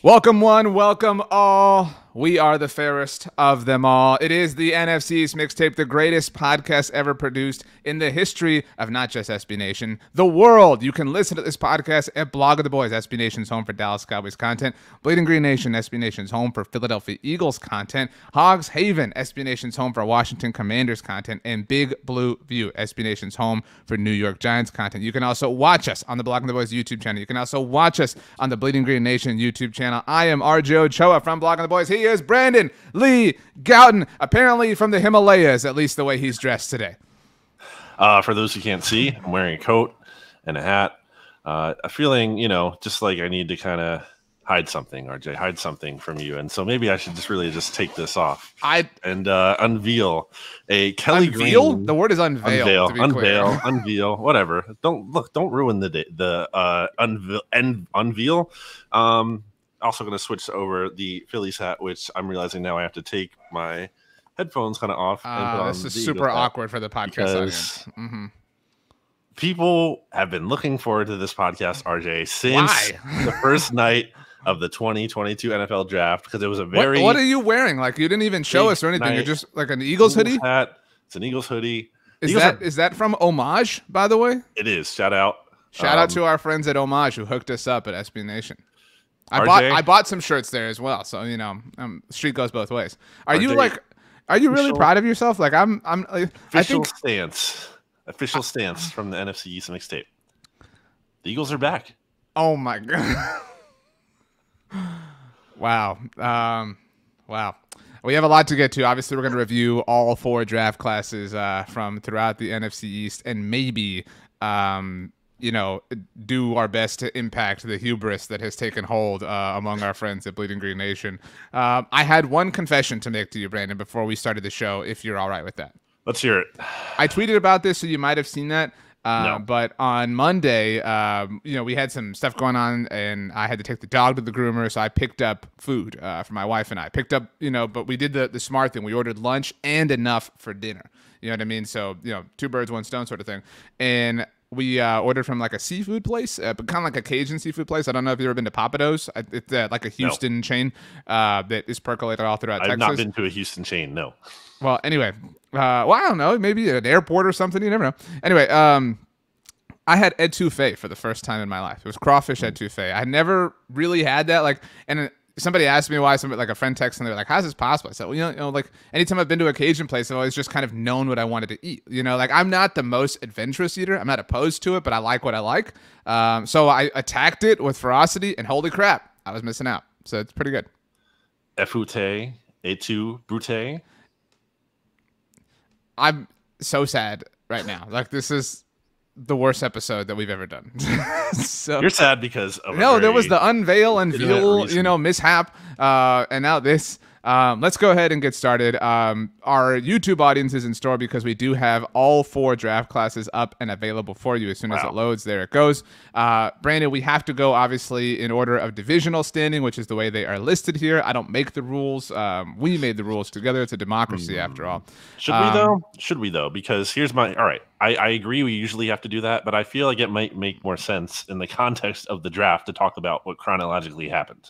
Welcome one, welcome all. We are the fairest of them all. It is the NFC East Mixtape, the greatest podcast ever produced in the history of not just SB Nation, the world. You can listen to this podcast at Blog of the Boys, SB Nation's home for Dallas Cowboys content, Bleeding Green Nation, SB Nation's home for Philadelphia Eagles content, Hogs Haven, SB Nation's home for Washington Commanders content, and Big Blue View, SB Nation's home for New York Giants content. You can also watch us on the Blog of the Boys YouTube channel. You can also watch us on the Bleeding Green Nation YouTube channel. I am RJ Ochoa from Blog of the Boys. He is Brandon Lee Gowton, apparently from the Himalayas, at least the way he's dressed today. For those who can't see, I'm wearing a coat and a hat. I'm feeling, just like I need to kind of hide something, RJ, hide something from you. And so maybe I should just take this off and unveil a Kelly Green. The word is unveil. Unveil, whatever. Don't ruin the unveil. Also going to switch over the Phillies hat, which I'm realizing now I have to take my headphones kind of off. This is super awkward for the podcast audience. Mm-hmm. People have been looking forward to this podcast, RJ, since the first night of the 2022 NFL draft, because it was a very... What are you wearing? Like, you didn't even show us or anything. You're just like an Eagles hoodie? Hat. It's an Eagles hoodie. Is that from Homage, by the way? It is. Shout out. Shout out to our friends at Homage who hooked us up at SB Nation. I bought some shirts there as well, so street goes both ways. Are you really proud of yourself? Like official stance from the NFC East Mixtape. The Eagles are back. Oh my god! Wow, wow. We have a lot to get to. Obviously, we're going to review all four draft classes from throughout the NFC East, and maybe do our best to impact the hubris that has taken hold among our friends at Bleeding Green Nation. I had one confession to make to you, Brandon, before we started the show, if you're all right with that. Let's hear it. I tweeted about this, so you might have seen that. No. But on Monday, we had some stuff going on, and I had to take the dog to the groomer, so I picked up food for my wife and I. But we did the smart thing. We ordered lunch and enough for dinner. You know what I mean? So, two birds, one stone sort of thing. And we ordered from like a seafood place, but kind of like a Cajun seafood place. I don't know if you've ever been to Papados. It's like a Houston chain that is percolated all throughout Texas. I've not been to a Houston chain, no. Well, anyway, I don't know. Maybe at an airport or something. You never know. Anyway, I had etouffee for the first time in my life. It was crawfish etouffee. I had never really had that. And somebody asked me why. Like a friend texted, and they were like, "How's this possible?" I said, "Well, like anytime I've been to a Cajun place, I've always just kind of known what I wanted to eat. I'm not the most adventurous eater. I'm not opposed to it, but I like what I like. So I attacked it with ferocity, and holy crap, I was missing out. So it's pretty good. Efouté, etu, brute. I'm so sad right now. Like, this is the worst episode that we've ever done. So you're sad because of there was the unveil and veal, mishap, and now this. Let's go ahead and get started. Our YouTube audience is in store because we do have all four draft classes up and available for you as soon as it loads. There it goes. Brandon, we have to go, obviously, in order of divisional standing, which is the way they are listed here. I don't make the rules. We made the rules together. It's a democracy, after all. Should we, though? Because here's my... All right, I agree we usually have to do that, but I feel like it might make more sense in the context of the draft to talk about what chronologically happened.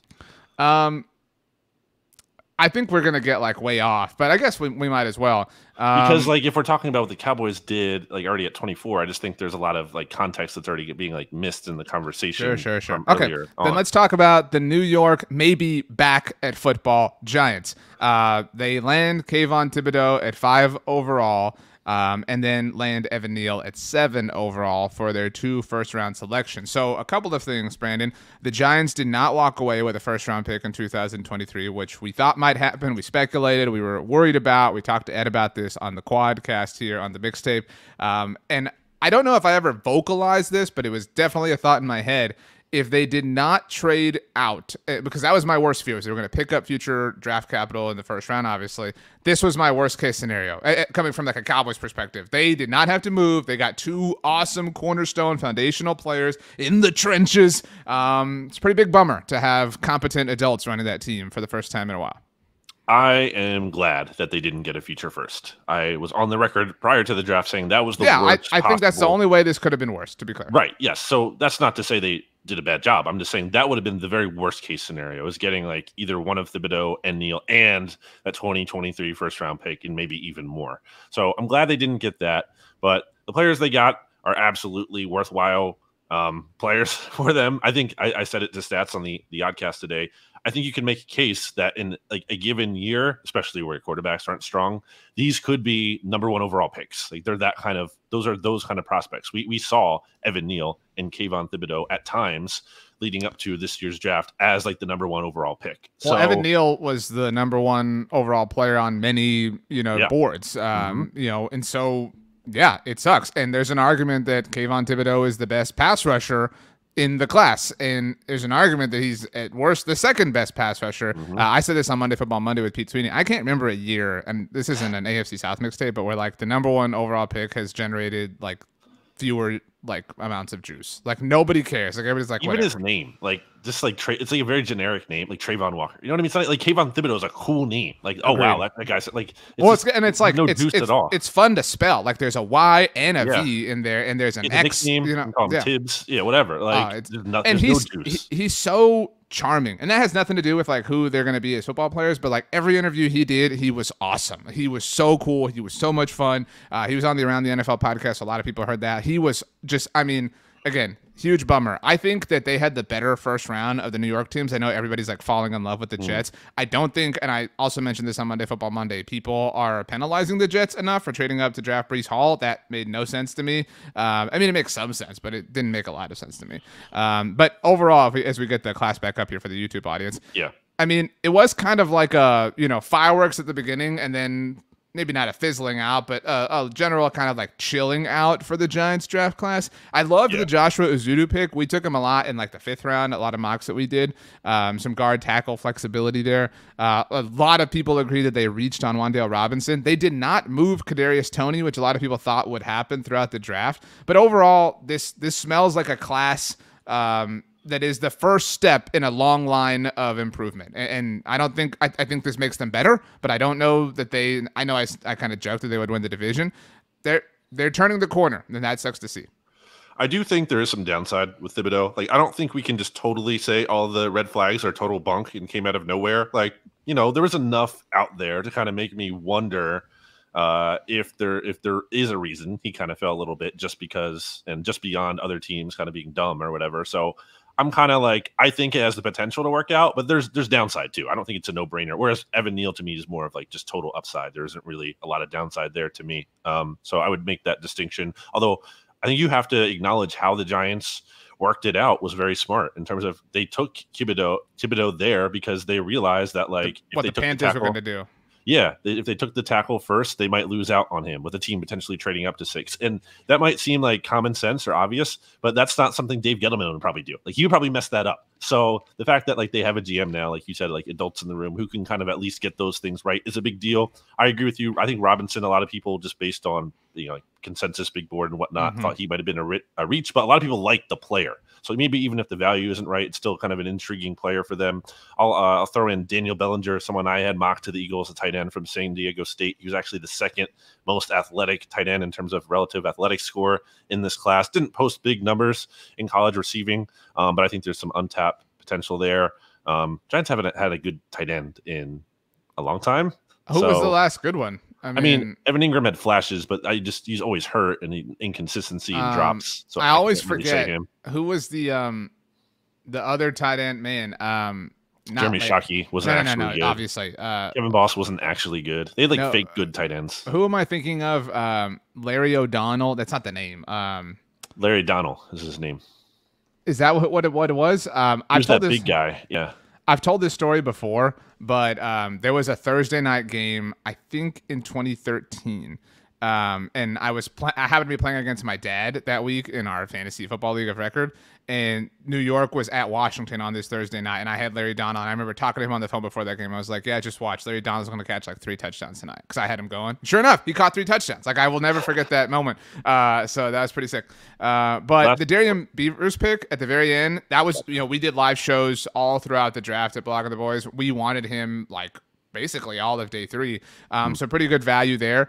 I think we're going to get way off, but I guess we might as well. Because if we're talking about what the Cowboys did already at 24, I just think there's a lot of context that's already being missed in the conversation. Sure. Okay, then let's talk about the New York maybe back at football Giants. They land Kayvon Thibodeau at 5 overall. And then land Evan Neal at 7 overall for their 2 first-round selections. So a couple of things, Brandon. The Giants did not walk away with a first-round pick in 2023, which we thought might happen. We speculated. We were worried about. We talked to Ed about this on the Quadcast here on the Mixtape. And I don't know if I ever vocalized this, but it was definitely a thought in my head. If they did not trade out, because that was my worst fear, they were going to pick up future draft capital in the first round, obviously. This was my worst case scenario, coming from a Cowboys perspective. They did not have to move. They got 2 awesome cornerstone foundational players in the trenches. It's a pretty big bummer to have competent adults running that team for the first time in a while. I am glad that they didn't get a future first. I was on the record prior to the draft saying that was the worst I think that's the only way this could have been worse, to be clear. Right. Yes. So that's not to say they did a bad job. I'm just saying that would have been the very worst case scenario, is getting like either one of Thibodeau and Neal and that 2023 first round pick and maybe even more. So I'm glad they didn't get that. But the players they got are absolutely worthwhile players for them. I think I said it to Stats on the Oddcast today. I think you can make a case that in like a given year, especially where quarterbacks aren't strong, these could be number 1 overall picks. Like they're that kind of, those kind of prospects. We saw Evan Neal and Kayvon Thibodeau at times leading up to this year's draft as like the number 1 overall pick. Well, so, Evan Neal was the number 1 overall player on many, boards, and so, yeah, it sucks. And there's an argument that Kayvon Thibodeau is the best pass rusher in the class, and there's an argument that he's at worst the second best pass rusher. I said this on Monday Football Monday with Pete Sweeney. I can't remember a year, and this isn't an AFC South mixtape, but where like the number 1 overall pick has generated like fewer like amounts of juice. Like nobody cares. Like everybody's like, even whatever. His name, like just like it's like a very generic name, like Trayvon Walker. You know what I mean? It's not like Kayvon Thibodeau is a cool name. Like, oh wow, that guy's like. It's like no juice at all. It's fun to spell. Like there's a Y and a V in there, and there's an X. Nickname, you know, call him Tibbs, whatever. Like, he's so charming, and that has nothing to do with like who they're going to be as football players, but like every interview he did, he was awesome. He was so cool. He was so much fun. He was on the Around the NFL podcast. A lot of people heard that. He was just, I mean, again, huge bummer. I think that they had the better first round of the New York teams. I know everybody's like falling in love with the Jets. I don't think, and I also mentioned this on Monday Football Monday, people are penalizing the Jets enough for trading up to draft Breece Hall. That made no sense to me. I mean, it makes some sense, but it didn't make a lot of sense to me. But overall, as we get the class back up here for the YouTube audience, I mean, it was kind of like a, fireworks at the beginning, and then maybe not a fizzling out, but a general kind of like chilling out for the Giants draft class. I loved the Joshua Uzudu pick. We took him a lot in like the 5th round, a lot of mocks that we did. Some guard tackle flexibility there. A lot of people agree that they reached on Wan'Dale Robinson. They did not move Kadarius Toney, which a lot of people thought would happen throughout the draft. But overall, this smells like a class that is the first step in a long line of improvement. And I don't think, I think this makes them better, but I don't know that I kind of joked that they would win the division. They're turning the corner, and that sucks to see. I do think there is some downside with Thibodeau. Like, I don't think we can just totally say all the red flags are total bunk and came out of nowhere. Like, there was enough out there to kind of make me wonder if there is a reason he kind of fell a little bit just because, and just beyond other teams kind of being dumb or whatever. So I'm kind of like, I think it has the potential to work out, but there's downside too. I don't think it's a no-brainer. Whereas Evan Neal to me is more of like just total upside. There isn't really a lot of downside there to me. So I would make that distinction. Although I think you have to acknowledge how the Giants worked it out was very smart in terms of they took Thibodeau there because they realized that like what the Panthers were going to do. Yeah, if they took the tackle first, they might lose out on him with a team potentially trading up to 6. And that might seem like common sense or obvious, but that's not something Dave Gettleman would probably do. Like, he would probably mess that up. So the fact that like they have a GM now, like you said, like adults in the room who can kind of at least get those things right is a big deal. I agree with you. I think Robinson, a lot of people just based on like consensus, big board and whatnot, thought he might have been a reach, but a lot of people like the player. So maybe even if the value isn't right, it's still kind of an intriguing player for them. I'll throw in Daniel Bellinger, someone I had mocked to the Eagles, a tight end from San Diego State. He was actually the 2nd most athletic tight end in terms of relative athletic score in this class. Didn't post big numbers in college receiving, but I think there's some untapped potential there. Giants haven't had a good tight end in a long time. Who was the last good one? I mean, Evan Ingram had flashes, but he's always hurt and inconsistency and drops. So I always forget who was the other tight end man. Jeremy Shockey wasn't actually good. Obviously. Kevin Boss wasn't actually good. They had fake good tight ends. Who am I thinking of? Larry O'Donnell. That's not the name. Larry Donnell is his name. Is that what it was? He was that big guy. Yeah. I've told this story before, but there was a Thursday night game, I think in 2013. And I happened to be playing against my dad that week in our fantasy football league of record. And New York was at Washington on this Thursday night, and I had Larry Donnell. And I remember talking to him on the phone before that game. I was like, yeah, just watch. Larry Donnell's going to catch like 3 touchdowns tonight, because I had him going. Sure enough, he caught 3 touchdowns. Like, I will never forget that moment. So that was pretty sick. But the Darian Beavers pick at the very end, that was, we did live shows all throughout the draft at Block of the Boys. We wanted him like basically all of day 3. So pretty good value there.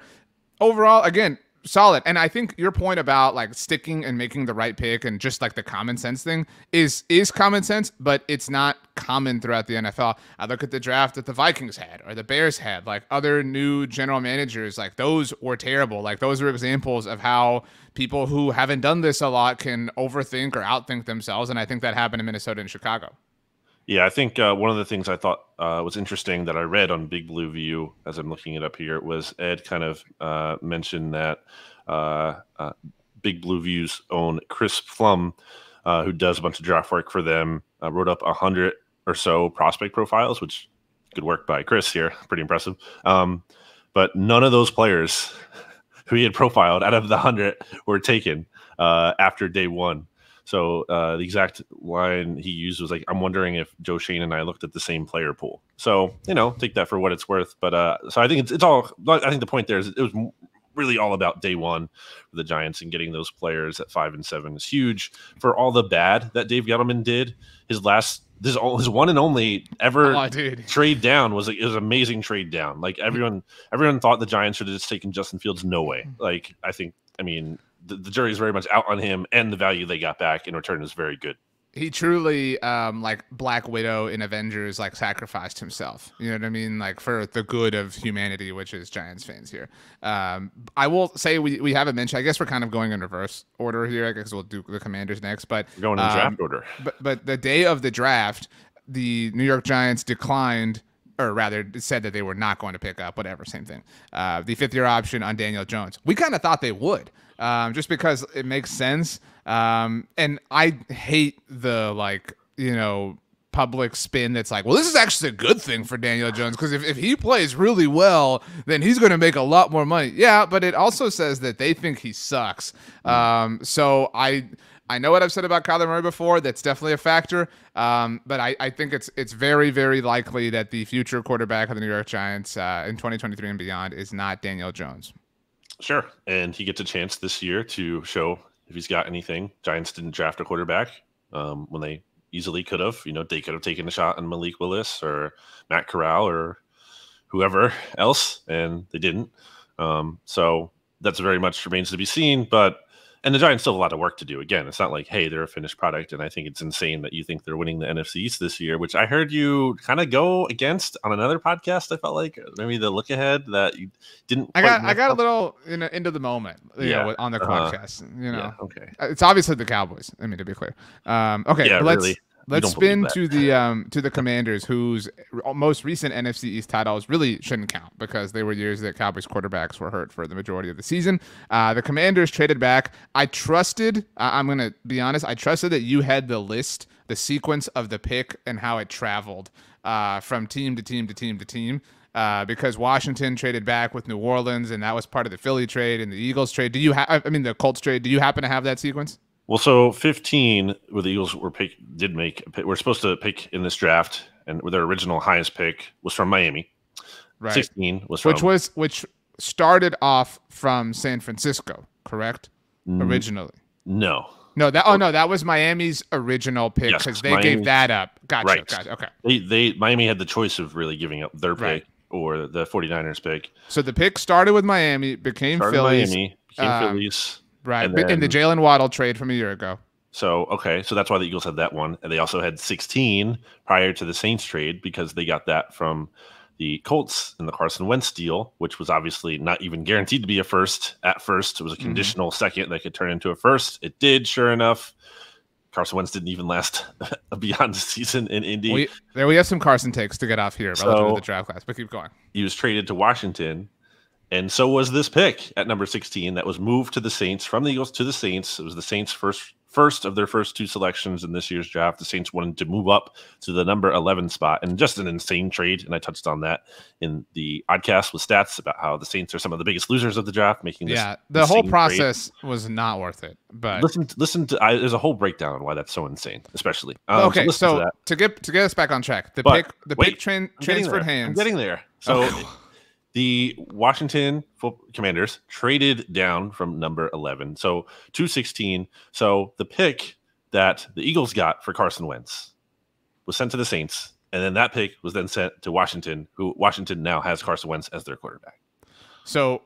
Overall, again, solid. And I think your point about like sticking and making the right pick and just like the common sense thing is common sense, but it's not common throughout the NFL. I look at the draft that the Vikings had or the Bears had, like other new general managers, like those were terrible. Like those are examples of how people who haven't done this a lot can overthink or outthink themselves. And I think that happened in Minnesota and Chicago. Yeah, I think one of the things I thought was interesting that I read on Big Blue View as I'm looking it up here was Ed kind of mentioned that Big Blue View's own Chris Flum, who does a bunch of draft work for them, wrote up 100 or so prospect profiles, which good work by Chris here, pretty impressive. But none of those players who he had profiled out of the 100 were taken after day 1. So the exact line he used was like, I'm wondering if Joe Shane and I looked at the same player pool. So, take that for what it's worth. But so I think it's all, I think the point there is it was really all about day 1 for the Giants, and getting those players at 5 and 7 is huge. For all the bad that Dave Gettleman did, his one and only ever trade down was an amazing trade down. Like everyone thought the Giants should have just taken Justin Fields. No way. Like the jury is very much out on him, and the value they got back in return is very good. He truly, like Black Widow in Avengers, like sacrificed himself. You know what I mean? Like for the good of humanity, which is Giants fans here. I will say we haven't mentioned. I guess we're kind of going in reverse order here. I guess we'll do the Commanders next, but we're going in draft order. But the day of the draft, the New York Giants declined, or rather said that they were not going to pick up, whatever, same thing, the 5th-year option on Daniel Jones. We kind of thought they would, just because it makes sense. And I hate the, public spin that's like, well, this is actually a good thing for Daniel Jones, because if he plays really well, then he's going to make a lot more money. Yeah, but it also says that they think he sucks. So I know what I've said about Kyler Murray before. That's definitely a factor. But I think it's very, very likely that the future quarterback of the New York Giants in 2023 and beyond is not Daniel Jones. Sure. And he gets a chance this year to show if he's got anything. Giants didn't draft a quarterback when they easily could have. They could have taken a shot on Malik Willis or Matt Corral or whoever else, and they didn't. So that's very much remains to be seen. And the Giants still have a lot of work to do. Again, it's not like, hey, they're a finished product. And I think it's insane that you think they're winning the NFC East this year, which I heard you kind of go against on another podcast. I felt like maybe the look ahead that you didn't. I got a little into the moment, on the podcast. Yeah, okay. It's obviously the Cowboys. I mean, to be clear. Okay, yeah, let's. Really. Let's spin to the Commanders, whose most recent NFC East titles really shouldn't count because they were years that Cowboys quarterbacks were hurt for the majority of the season. The Commanders traded back. I trusted, I'm going to be honest, I trusted that you had the list, the sequence of the pick and how it traveled from team to team to team to team. Because Washington traded back with New Orleans, and that was part of the Philly trade and the Eagles trade. The Colts trade. Do you happen to have that sequence? Well, so 15, where the Eagles we're supposed to pick in this draft, and their original highest pick was from Miami. Right. 16 was from which started off from San Francisco, correct? Originally. No, that was Miami's original pick because they gave that up. Gotcha. Right. Gotcha. Okay. Miami had the choice of really giving up their pick or the 49ers pick. So the pick started with Miami, became Phillies. Phillies. Right, in the Jalen Waddle trade from a year ago. So that's why the Eagles had that one. And they also had 16 prior to the Saints trade because they got that from the Colts in the Carson Wentz deal, which was obviously not even guaranteed to be a first at first. It was a conditional second that could turn into a first. It did, sure enough. Carson Wentz didn't even last beyond the season in Indy. We have some Carson takes to get off here relative to the draft class, but keep going. He was traded to Washington. And so was this pick at number 16 that was moved to the Saints, from the Eagles to the Saints. It was the Saints' first of their first 2 selections in this year's draft. The Saints wanted to move up to the number 11 spot, and just an insane trade. And I touched on that in the podcast with stats about how the Saints are some of the biggest losers of the draft, making this. Yeah, the whole process was not worth it. But listen to there's a whole breakdown on why that's so insane, especially. Okay, so to get us back on track, the pick transferred hands. I'm getting there. So. Okay. The Washington Commanders traded down from number 11, so 216. So the pick that the Eagles got for Carson Wentz was sent to the Saints, And then that pick was then sent to Washington, who Washington now has Carson Wentz as their quarterback. So,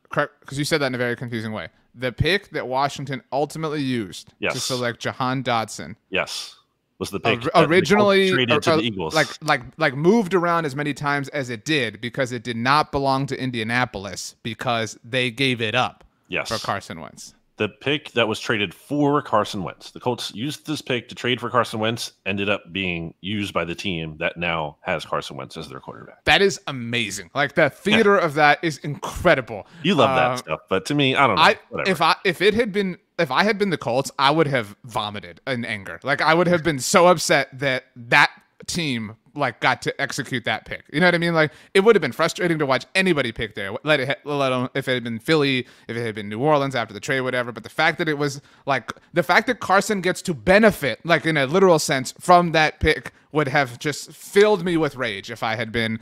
because you said that in a very confusing way. The pick that Washington ultimately used to select Jahan Dotson. Yes. Was the pick originally traded to the Eagles. Like moved around as many times as it did because it did not belong to Indianapolis because they gave it up for Carson Wentz. The pick that was traded for Carson Wentz. The Colts used this pick to trade for Carson Wentz, ended up being used by the team that now has Carson Wentz as their quarterback. That is amazing. Like, the theater of that is incredible. You love that stuff, but to me, I don't know. If I had been the Colts, I would have vomited in anger. Like, I would have been so upset that team got to execute that pick. You know what I mean? Like, it would have been frustrating to watch anybody pick there, let alone if it had been Philly, if it had been New Orleans after the trade, whatever. But the fact that it was the fact that Carson gets to benefit, in a literal sense, from that pick would have just filled me with rage if I had been,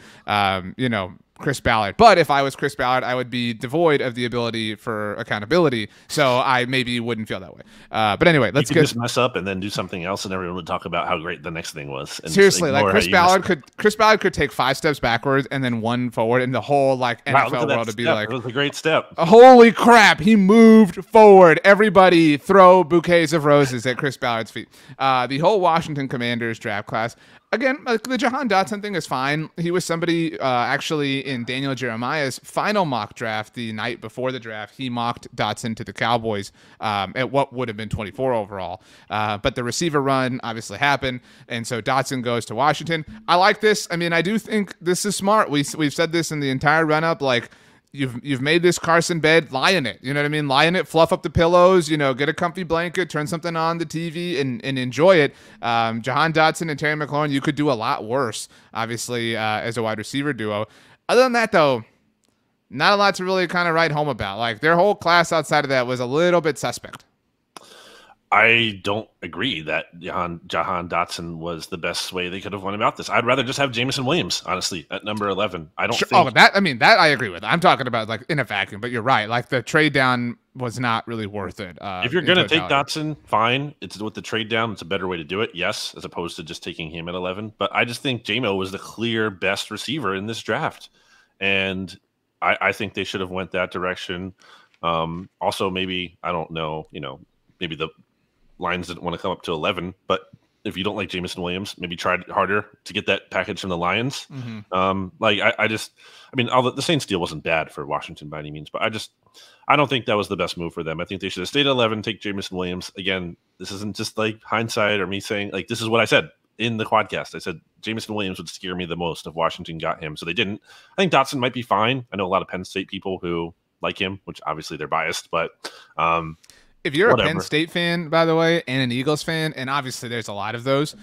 Chris Ballard. But if I was Chris Ballard, I would be devoid of the ability for accountability, so I maybe wouldn't feel that way. But anyway, let's just mess up and then do something else, and everyone would talk about how great the next thing was. And seriously, Chris Ballard could take 5 steps backwards and then 1 forward, and the whole NFL world would be like, it was a great step. Holy crap, he moved forward. Everybody throw bouquets of roses at Chris Ballard's feet. The whole Washington Commanders draft class. Again, the Jahan Dotson thing is fine. He was somebody actually in Daniel Jeremiah's final mock draft the night before the draft. He mocked Dotson to the Cowboys at what would have been 24 overall. But the receiver run obviously happened, and so Dotson goes to Washington. I like this. I mean, I do think this is smart. We've said this in the entire run-up, You've made this Carson bed, lie in it. You know what I mean? Lie in it, fluff up the pillows, get a comfy blanket, turn something on the TV and enjoy it. Jahan Dotson and Terry McLaurin, you could do a lot worse, obviously, as a wide receiver duo. Other than that, though, not a lot to really kind of write home about. Their whole class outside of that was a little bit suspect. I don't agree that Jahan Dotson was the best way they could have went about this. I'd rather just have Jameson Williams, honestly, at number 11. I don't think that I agree with. I'm talking about in a vacuum, but you're right. The trade down was not really worth it. If you're going to take Dotson, fine. It's with the trade down. It's a better way to do it. Yes, as opposed to just taking him at 11. But I just think J-Mo was the clear best receiver in this draft. And I think they should have went that direction. Also, maybe, I don't know, maybe the Lions didn't want to come up to 11, but if you don't like Jameson Williams, maybe try harder to get that package from the Lions. Mm-hmm. The Saints deal wasn't bad for Washington by any means, but I don't think that was the best move for them. I think they should have stayed at 11, take Jameson Williams. Again, this isn't just hindsight or me saying this is what I said in the quadcast. I said Jameson Williams would scare me the most if Washington got him. So they didn't. I think Dotson might be fine. I know a lot of Penn State people who like him, which obviously they're biased, but if you're a Penn State fan, by the way, and an Eagles fan, and obviously there's a lot of those,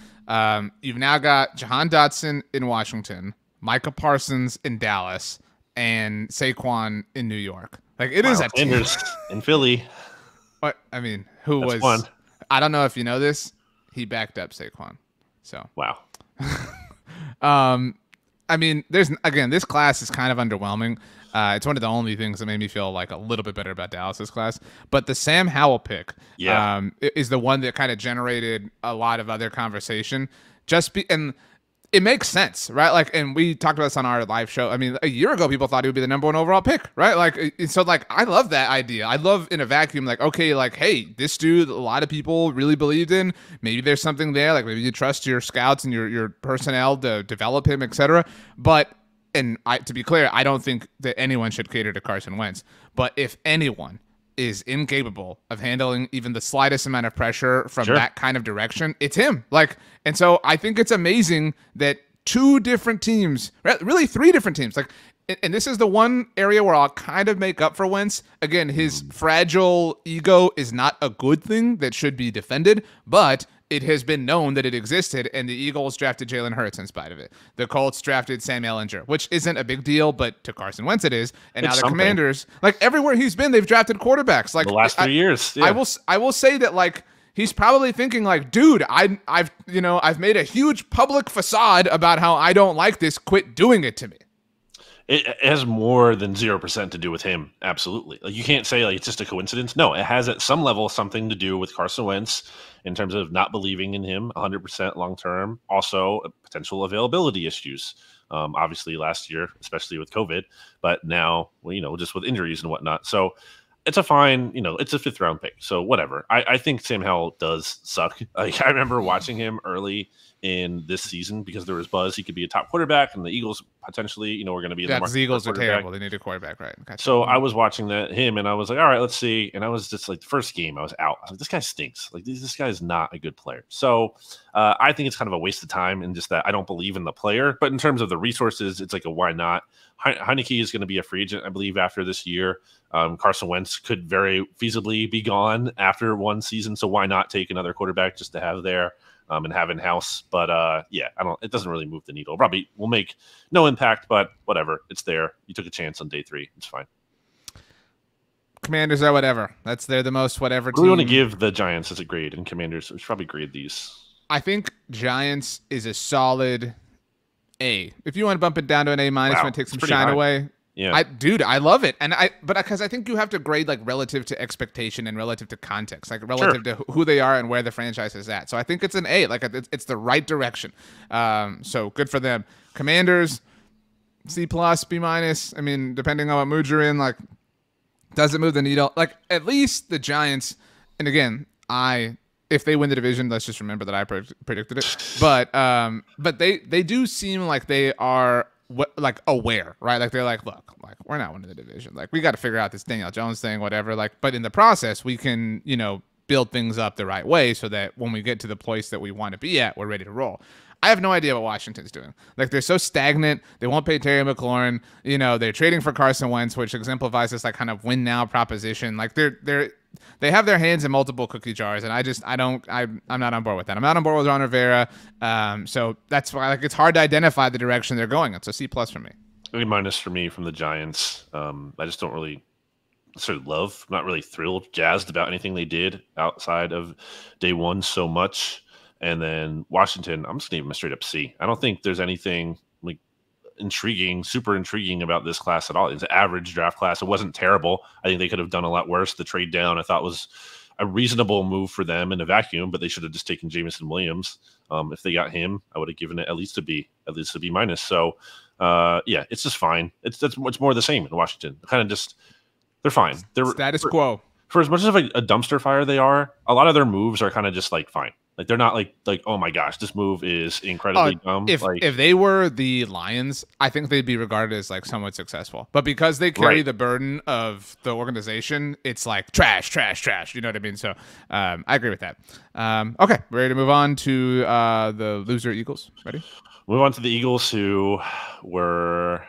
you've now got Jahan Dotson in Washington, Micah Parsons in Dallas, and Saquon in New York. It is a team. In Philly. What I mean, that's was one. I don't know if you know this. He backed up Saquon. So wow. This class is kind of underwhelming. It's one of the only things that made me feel a little bit better about Dallas's class. But the Sam Howell pick is the one that kind of generated a lot of other conversation. And it makes sense, right? And we talked about this on our live show. I mean, a year ago, people thought he would be the number 1 overall pick, right? I love that idea. I love in a vacuum, hey, this dude, a lot of people really believed in. Maybe there's something there. Maybe you trust your scouts and your personnel to develop him, etc. To be clear, I don't think that anyone should cater to Carson Wentz. But if anyone is incapable of handling even the slightest amount of pressure from that kind of direction, it's him. And so I think it's amazing that 2 different teams, really 3 different teams, and this is the one area where I'll kind of make up for Wentz. Again, his fragile ego is not a good thing that should be defended, but it has been known that it existed, and the Eagles drafted Jalen Hurts in spite of it. The Colts drafted Sam Bellinger, which isn't a big deal, but to Carson Wentz it is. And now the Commanders, everywhere he's been, they've drafted quarterbacks. The last 3 years. Yeah. I will say that he's probably thinking dude, I've made a huge public facade about how I don't like this. Quit doing it to me. It has more than 0% to do with him. Absolutely. Like, you can't say like it's just a coincidence. No, it has at some level something to do with Carson Wentz in terms of not believing in him 100% long term. Also, potential availability issues. Obviously, last year, especially with COVID, but now, well, just with injuries and whatnot. So it's a fine, it's a 5th round pick. So whatever. I think Sam Howell does suck. Like, I remember watching him early in this season because there was buzz he could be a top quarterback, and the Eagles potentially, were going to be in the market. The Eagles are terrible. They need a quarterback, right? Gotcha. So I was watching him, and I was like, all right, let's see. And I was just like, the first game, I was out. I was like, this guy stinks. Like, this guy is not a good player. So I think it's kind of a waste of time, and just that I don't believe in the player. But in terms of the resources, it's like a why not. Heineke is going to be a free agent, I believe, after this year. Carson Wentz could very feasibly be gone after one season. So why not take another quarterback just to have there? And have in house, but it doesn't really move the needle. Probably will make no impact, but whatever. It's there. You took a chance on day 3. It's fine. Commanders are whatever. They're the most whatever team. We want to give the Giants as a grade, and Commanders, we should probably grade these. I think Giants is a solid A. If you want to bump it down to an A minus, want to take some shine away. Yeah, I love it, but because I think you have to grade like relative to expectation and relative to context, like relative to who they are and where the franchise is at. So I think it's an A, like it's the right direction. So good for them. Commanders, C plus, B minus. I mean, depending on what mood you're in, like, does it move the needle? Like, at least the Giants, and again, if they win the division, let's just remember that I predicted it. But they do seem like they are aware, right? Like, they're like, look, like, we're not winning the division. Like, we got to figure out this Daniel Jones thing, whatever. Like, but in the process, we can, build things up the right way so that when we get to the place that we want to be at, we're ready to roll. I have no idea what Washington's doing. Like, they're so stagnant. They won't pay Terry McLaurin. They're trading for Carson Wentz, which exemplifies this like kind of win now proposition. Like, they have their hands in multiple cookie jars, and I'm not on board with that. I'm not on board with Ron Rivera. So that's why, like, it's hard to identify the direction they're going in. So C plus for me. A minus for me from the Giants. I just don't really sort of love, not really thrilled, jazzed about anything they did outside of day 1 so much. And then Washington, I'm just going to give them a straight up C. I don't think there's anything like super intriguing about this class at all. It's an average draft class. It wasn't terrible. I think they could have done a lot worse. The trade down, I thought, was a reasonable move for them in a vacuum, but they should have just taken Jameson Williams. If they got him, I would have given it at least a B minus. So it's just fine. It's more the same in Washington. They're fine. They're status quo. For as much as a dumpster fire they are, a lot of their moves are kind of just like fine. Like, they're not like, oh my gosh, this move is incredibly dumb. If they were the Lions, I think they'd be regarded as like somewhat successful. But because they carry the burden of the organization, it's like trash. You know what I mean? So I agree with that. Okay, ready to move on to the loser Eagles. Ready? Move on to the Eagles, who were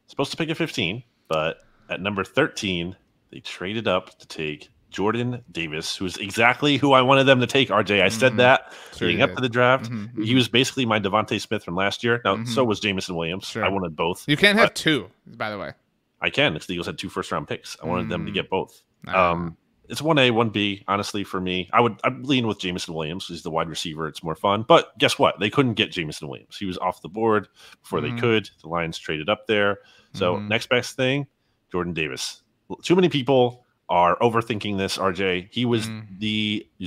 supposed to pick at 15, but at number 13, they traded up to take Jordan Davis, who's exactly who I wanted them to take, RJ. I said that leading up to the draft. He was basically my Devontae Smith from last year. Now, so was Jameson Williams. Sure. I wanted both. You can't have two, by the way. I can. If the Eagles had 2 first-round picks, I wanted them to get both. It's 1A, 1B, honestly, for me. I'd lean with Jameson Williams. He's the wide receiver. It's more fun. But guess what? They couldn't get Jameson Williams. He was off the board before they could. The Lions traded up there. So next best thing, Jordan Davis. Too many people are overthinking this, RJ. He was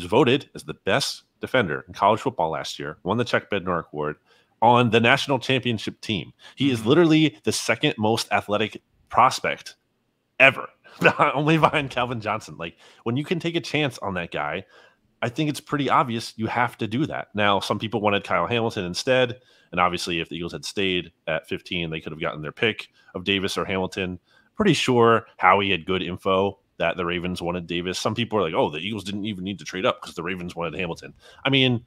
voted as the best defender in college football last year, won the Chuck Bednarik Award on the national championship team. He is literally the second most athletic prospect ever, only behind Calvin Johnson. Like, when you can take a chance on that guy, I think it's pretty obvious you have to do that. Now, some people wanted Kyle Hamilton instead, and obviously if the Eagles had stayed at 15, they could have gotten their pick of Davis or Hamilton. Pretty sure Howie had good info that the Ravens wanted Davis. Some people are like, oh, the Eagles didn't even need to trade up because the Ravens wanted Hamilton. I mean,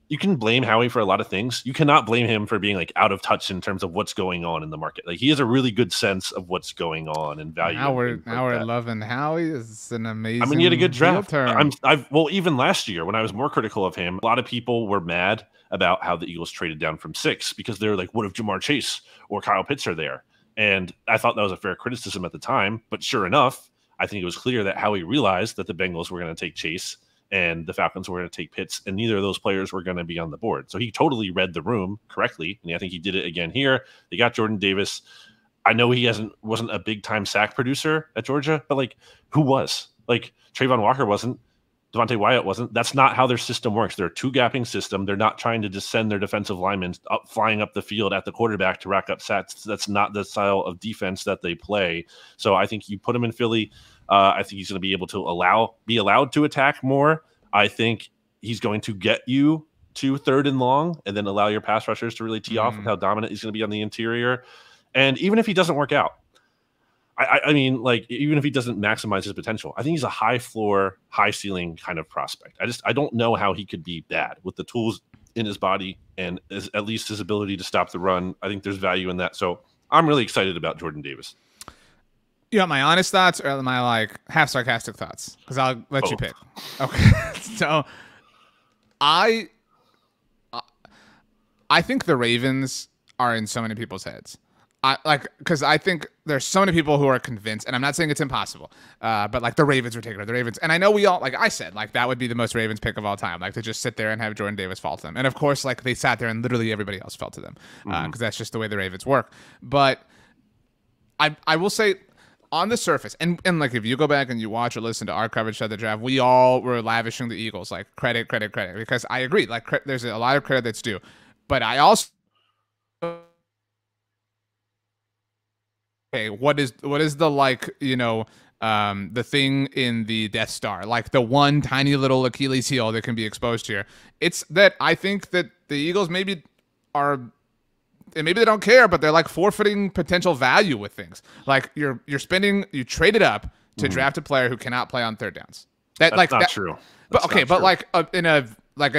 you can blame Howie for a lot of things. You cannot blame him for being like out of touch in terms of what's going on in the market. Like, he has a really good sense of what's going on and value. Now we're loving Howie. Is an amazing. I mean, he had a good draft. Even last year when I was more critical of him, a lot of people were mad about how the Eagles traded down from 6 because they're like, what if Jamar Chase or Kyle Pitts are there? And I thought that was a fair criticism at the time. But sure enough, I think it was clear that Howie realized that the Bengals were going to take Chase and the Falcons were going to take Pitts, and neither of those players were going to be on the board. So he totally read the room correctly, and I think he did it again here. They got Jordan Davis. I know he wasn't a big time sack producer at Georgia, but like who was? Like Trayvon Walker wasn't. Devontae Wyatt wasn't. That's not how their system works. They're a two-gapping system. They're not trying to just send their defensive linemen flying up the field at the quarterback to rack up sacks. That's not the style of defense that they play. So I think you put him in Philly. I think he's going to be able to be allowed to attack more. I think he's going to get you to 3rd and long and then allow your pass rushers to really tee off with how dominant he's going to be on the interior. And even if he doesn't work out, I mean, like, even if he doesn't maximize his potential, I think he's a high floor, high ceiling kind of prospect. I don't know how he could be bad with the tools in his body and at least his ability to stop the run. I think there's value in that. So I'm really excited about Jordan Davis. You want my honest thoughts or my like half sarcastic thoughts? Because I'll let you pick. Okay. So I think the Ravens are in so many people's heads. Because I think there's so many people who are convinced, and I'm not saying it's impossible, but like the Ravens are taking it, the Ravens. And I know we all, like I said, like that would be the most Ravens pick of all time, like to just sit there and have Jordan Davis fall to them. And of course, like they sat there and literally everybody else fell to them because that's just the way the Ravens work. But I will say on the surface, and like if you go back and you watch or listen to our coverage of the draft, we all were lavishing the Eagles like credit, because I agree, like there's a lot of credit that's due. But I also okay, what is the like, you know, the thing in the Death Star, like the one tiny little Achilles heel that can be exposed here? It's that I think that the Eagles maybe are, and maybe they don't care, but they're like forfeiting potential value with things. Like you traded up to draft a player who cannot play on 3rd downs. That's not true. But okay, but like in a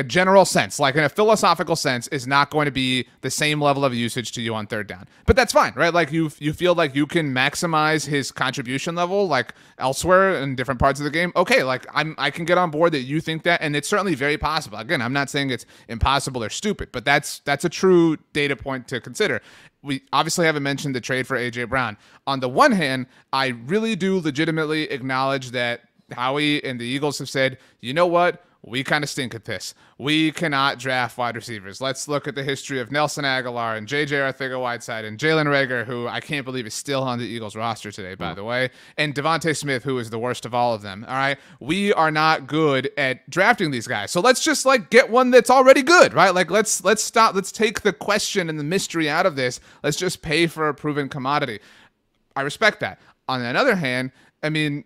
general sense, like in a philosophical sense, is not going to be the same level of usage to you on 3rd down. But that's fine, right? Like you feel like you can maximize his contribution level like elsewhere in different parts of the game. Okay, like I can get on board that you think that, and it's certainly very possible. Again, I'm not saying it's impossible or stupid, but that's a true data point to consider. We obviously haven't mentioned the trade for A.J. Brown. On the one hand, I really do legitimately acknowledge that Howie and the Eagles have said, you know what? We kind of stink at this. We cannot draft wide receivers. Let's look at the history of Nelson Aguilar and J.J. Arcega-Whiteside and Jalen Reagor, who I can't believe is still on the Eagles roster today, by the way, and Devontae Smith, who is the worst of all of them. All right, we are not good at drafting these guys, so let's just like get one that's already good, right? Like let's stop. Let's take the question and the mystery out of this. Let's just pay for a proven commodity. I respect that. On the other hand, I mean,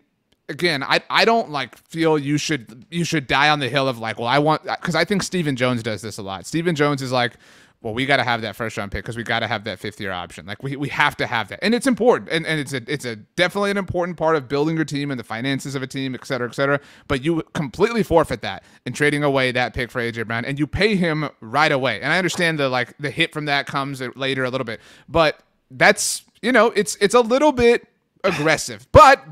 again, I don't like feel you should die on the hill of like, well, I want, because I think Stephen Jones does this a lot. Stephen Jones is like, well, we got to have that 1st round pick because we got to have that 5th-year option. Like we have to have that, and it's important, and it's a definitely an important part of building your team and the finances of a team, et cetera, et cetera. But you completely forfeit that in trading away that pick for A.J. Brown, and you pay him right away. And I understand the hit from that comes later a little bit, but that's, you know, it's a little bit aggressive, but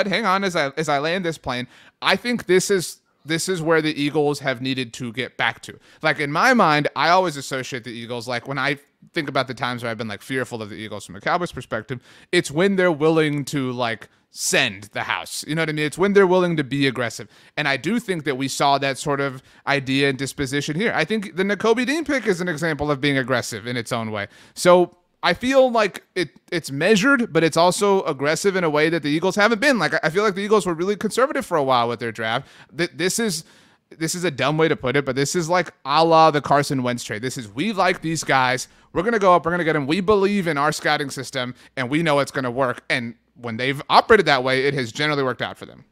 hang on as I land this plane. I think this is where the Eagles have needed to get back to. Like in my mind, I always associate the Eagles, like when I think about the times where I've been like fearful of the Eagles from a Cowboys perspective, it's when they're willing to like send the house. You know what I mean? It's when they're willing to be aggressive. And I do think that we saw that sort of idea and disposition here. I think the Nakobe Dean pick is an example of being aggressive in its own way. So I feel like it's measured, but it's also aggressive in a way that the Eagles haven't been. Like I feel like the Eagles were really conservative for a while with their draft. This is a dumb way to put it, but this is like a la the Carson Wentz trade. This is, we like these guys. We're going to go up. We're going to get them. We believe in our scouting system, and we know it's going to work. And when they've operated that way, it has generally worked out for them.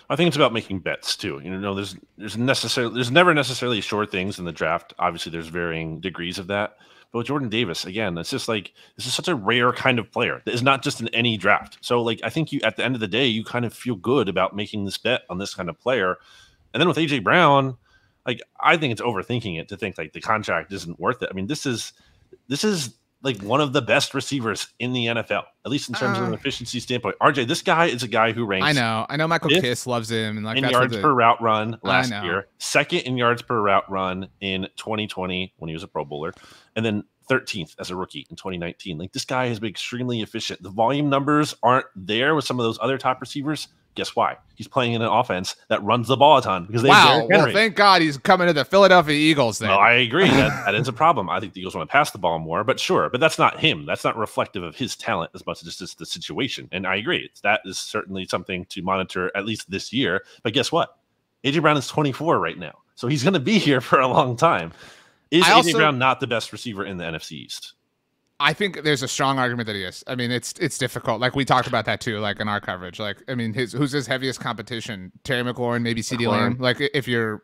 I think it's about making bets too. You know, there's never necessarily sure things in the draft. Obviously, there's varying degrees of that. But with Jordan Davis, again, it's just like, this is such a rare kind of player. It's not just in any draft. So, like, I think at the end of the day, you kind of feel good about making this bet on this kind of player. And then with A.J. Brown, like, I think it's overthinking it to think, like, the contract isn't worth it. I mean, this is like one of the best receivers in the NFL, at least in terms of an efficiency standpoint. RJ, this guy is a guy who ranks. I know Michael Kiss loves him, and like in yards per route run last year, 2nd in yards per route run in 2020 when he was a Pro Bowler, and then 13th as a rookie in 2019. Like, this guy has been extremely efficient. The volume numbers aren't there with some of those other top receivers, Guess why? He's playing in an offense that runs the ball a ton because they have Wow. Derrick Henry. Well, thank God he's coming to the Philadelphia Eagles then. No, I agree. That is a problem. I think the Eagles want to pass the ball more, but sure. But that's not him. That's not reflective of his talent as much as just the situation. And I agree. That is certainly something to monitor at least this year. But guess what? A.J. Brown is 24 right now. So he's going to be here for a long time. Is A.J. Brown not the best receiver in the NFC East? I think there's a strong argument that he is. I mean, it's difficult. Like we talked about that too, like in our coverage. Like, I mean, who's his heaviest competition? Terry McLaurin, maybe CD Lamb. Like if you're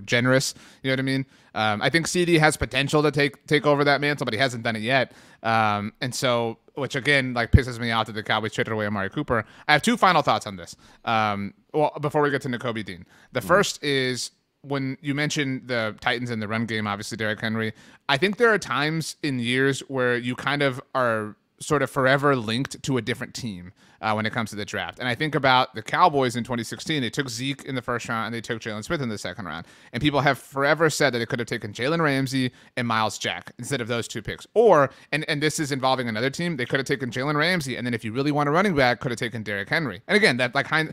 generous, you know what I mean? I think CD has potential to take over that mantle, but he hasn't done it yet. And so, which again, like pisses me off that the Cowboys traded away Amari Cooper. I have two final thoughts on this. Well, before we get to Nakobe Dean, the first is, when you mentioned the Titans and the run game, obviously Derrick Henry, I think there are times in years where you kind of are sort of forever linked to a different team when it comes to the draft. And I think about the Cowboys in 2016. They took Zeke in the first round and they took Jalen Smith in the second round. And people have forever said that they could have taken Jalen Ramsey and Miles Jack instead of those two picks. Or, and this is involving another team, they could have taken Jalen Ramsey, and then if you really want a running back, could have taken Derrick Henry. And again, that like I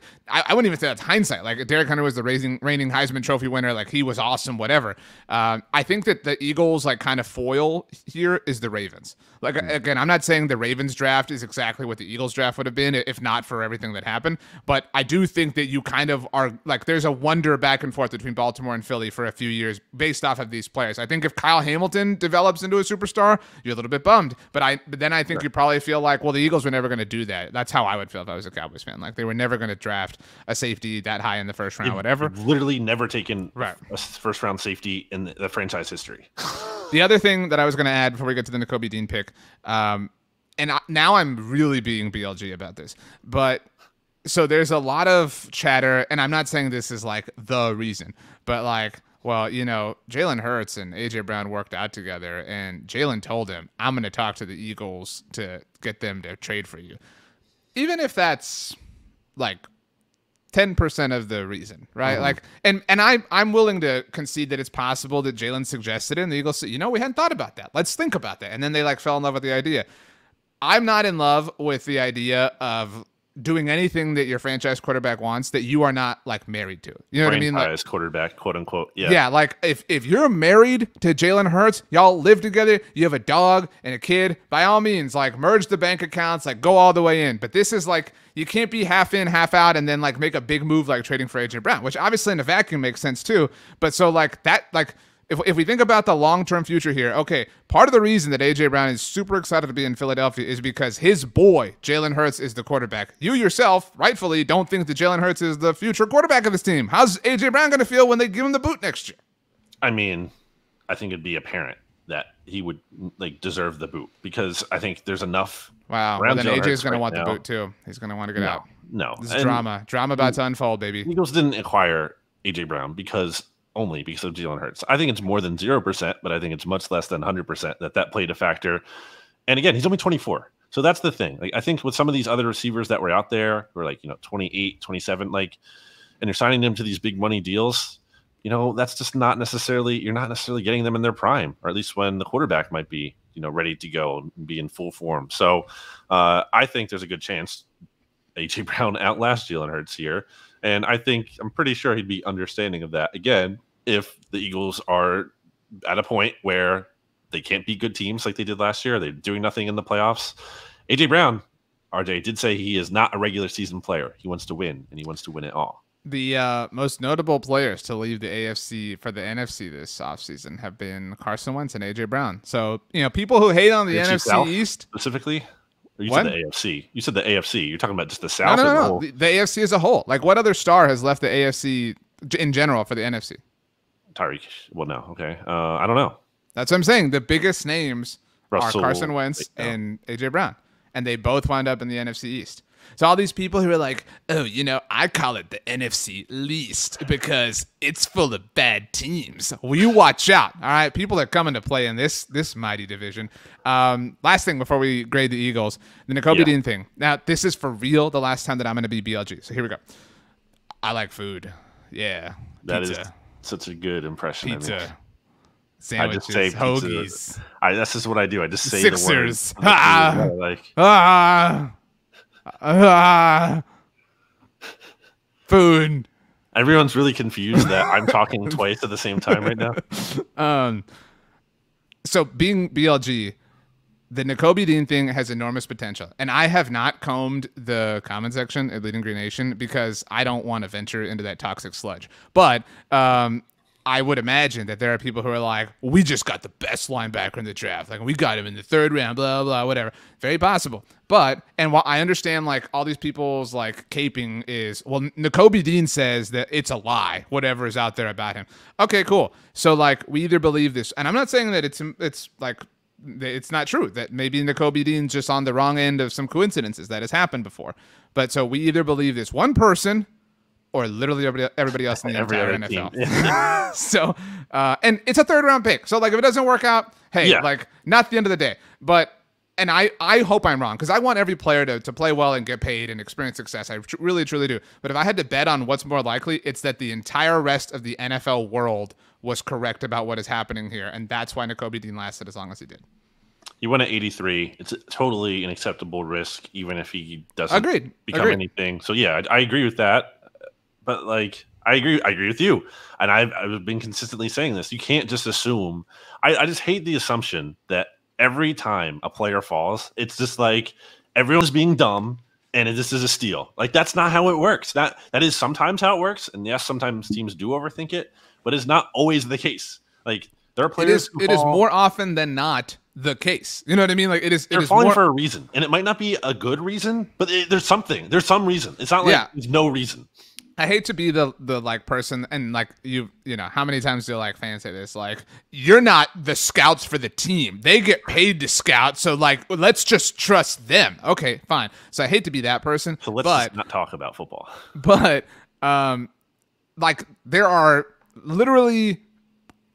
wouldn't even say that's hindsight. Like Derrick Henry was the reigning Heisman Trophy winner. Like he was awesome, whatever. I think that the Eagles like kind of foil here is the Ravens. Like again, I'm not saying the Ravens draft is exactly what the Eagles draft would have been if not for everything that happened, but I do think that you kind of are like there's a wonder back and forth between Baltimore and Philly for a few years based off of these players. I think if Kyle Hamilton develops into a superstar, you're a little bit bummed, but then I think you probably feel like, well, the Eagles were never going to do that. That's how I would feel if I was a Cowboys fan. Like they were never going to draft a safety that high in the first round, whatever. Literally never taken a first round safety in the franchise history. The other thing that I was going to add before we get to the Nakobe Dean pick, now I'm really being BLG about this, but so there's a lot of chatter, and I'm not saying this is like the reason, but like, well, you know, Jalen Hurts and A.J. Brown worked out together, and Jalen told him, I'm going to talk to the Eagles to get them to trade for you. Even if that's like 10% of the reason, right? Mm-hmm. Like, and I'm willing to concede that it's possible that Jalen suggested it, and the Eagles said, you know, we hadn't thought about that. Let's think about that. And then they like fell in love with the idea. I'm not in love with the idea of doing anything that your franchise quarterback wants that you are not like married to. You know what I mean? Franchise quarterback, quote unquote. Yeah. Yeah. Like if you're married to Jalen Hurts, y'all live together, you have a dog and a kid, by all means, like merge the bank accounts, like go all the way in. But this is like, you can't be half in, half out, and then like make a big move like trading for A.J. Brown, which obviously in a vacuum makes sense too. But so like that, like, if we think about the long-term future here, okay, part of the reason that A.J. Brown is super excited to be in Philadelphia is because his boy, Jalen Hurts, is the quarterback. You yourself, rightfully, don't think that Jalen Hurts is the future quarterback of this team. How's A.J. Brown going to feel when they give him the boot next year? I mean, I think it'd be apparent that he would like deserve the boot because I think there's enough. Wow. Well, then AJ's going to want the boot too. He's going to want to get out. No. This is drama. Drama about to unfold, baby. Eagles didn't acquire A.J. Brown only because of Jalen Hurts. I think it's more than 0%, but I think it's much less than 100% that played a factor. And again, he's only 24. So that's the thing. Like I think with some of these other receivers that were out there who are like, 28, 27, like, and you're signing them to these big money deals, that's just you're not necessarily getting them in their prime, or at least when the quarterback might be, ready to go and be in full form. So I think there's a good chance A.J. Brown outlasts Jalen Hurts here. And I'm pretty sure he'd be understanding of that. Again, if the Eagles are at a point where they can't beat good teams like they did last year, they're doing nothing in the playoffs. A.J. Brown, RJ, did say he is not a regular season player. He wants to win, and he wants to win it all. The most notable players to leave the AFC for the NFC this offseason have been Carson Wentz and A.J. Brown. So, people who hate on the NFC South East. Specifically? Or you said the AFC. You said the AFC. You're talking about just the South? No. The AFC as a whole. Like, what other star has left the AFC in general for the NFC? Tyreek. Well, no. Okay. I don't know. That's what I'm saying. The biggest names are Carson Wentz and A.J. Brown. And they both wound up in the NFC East. So all these people who are like, oh, I call it the NFC least because it's full of bad teams. Well, you watch out. All right. People are coming to play in this mighty division. Last thing before we grade the Eagles, the Nakobe Dean thing. Now, this is for real the last time that I'm going to be BLG. So here we go. I like food. Yeah. That is such a good impression. Pizza. Sandwiches, I just say hoagies. That's just what I do. I just say Sixers. the word. Food. Everyone's really confused that I'm talking twice at the same time right now. So being BLG, the Nakobe Dean thing has enormous potential. And I have not combed the comment section at Bleeding Green Nation because I don't want to venture into that toxic sludge. But I would imagine that there are people who are like, we just got the best linebacker in the draft. Like, we got him in the 3rd round, blah, blah, whatever. Very possible. But, and while I understand, like, all these people's, like, caping is, well, Nakobe Dean says that it's a lie, whatever is out there about him. Okay, cool. So, like, we either believe this, and I'm not saying that it's like, it's not true, that maybe Nakobe Dean's just on the wrong end of some coincidences that has happened before. But so we either believe this one person or literally everybody else in the entire NFL. So, and it's a 3rd round pick. So, like, if it doesn't work out, hey, like, not the end of the day. But, and I hope I'm wrong, because I want every player to play well and get paid and experience success. I really, truly do. But if I had to bet on what's more likely, it's that the entire rest of the NFL world was correct about what is happening here. And that's why Nakobe Dean lasted as long as he did. You went at 83. It's totally an acceptable risk, even if he doesn't become anything. So, yeah, I agree with that. But, like, I agree with you. And I've been consistently saying this. You can't just assume. I just hate the assumption that every time a player falls, it's just like everyone's being dumb and this is a steal. Like, that's not how it works. That is sometimes how it works. And yes, sometimes teams do overthink it, but it's not always the case. Like, there are players it is more often than not the case. You know what I mean? Like, they're falling for a reason. And it might not be a good reason, but there's something. There's some reason. It's not like there's no reason. I hate to be the like person, and like you know, how many times do like fans say this? Like, you're not the scouts for the team. They get paid to scout, so like, let's just trust them. Okay, fine. So I hate to be that person. So let's just not talk about football. But like, there are literally